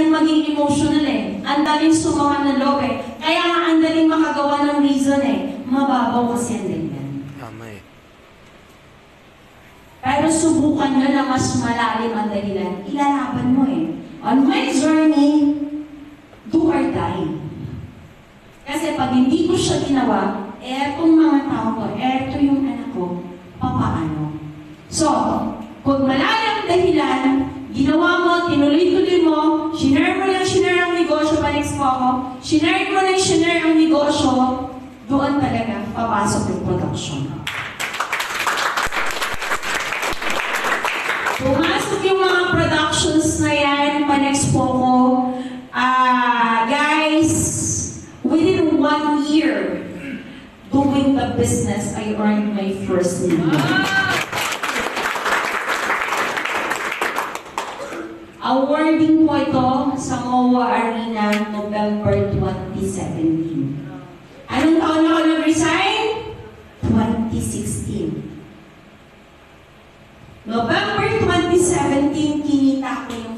daling maging emotional eh. Ang daling sumama ng loob eh. Kaya nga ang daling makagawa ng reason eh. Mababaw kasi ang dahilan. Tama eh. Pero subukan nyo na mas malalim ang dahilan. Ilalaban mo eh. On my journey, do or die. Kasi pag hindi ko siya ginawa, etong mga tao ko, eto yung anak ko, papaano? So, kung malalim ang dahilan, ginawa mo, tinuloy-tuloy mo, shinare mo ang negosyo, pa-next po ako, shinare mo ang negosyo, doon talaga papasok yung production. Pumasok yung mga productions na yan, pa-next po ako, guys, within 1 year, doing the business, I earned my first million. Awarding po ito sa MOA Arena, November 2017. Anong taon ako nag-resign? 2016. November 2017, kinita ko yung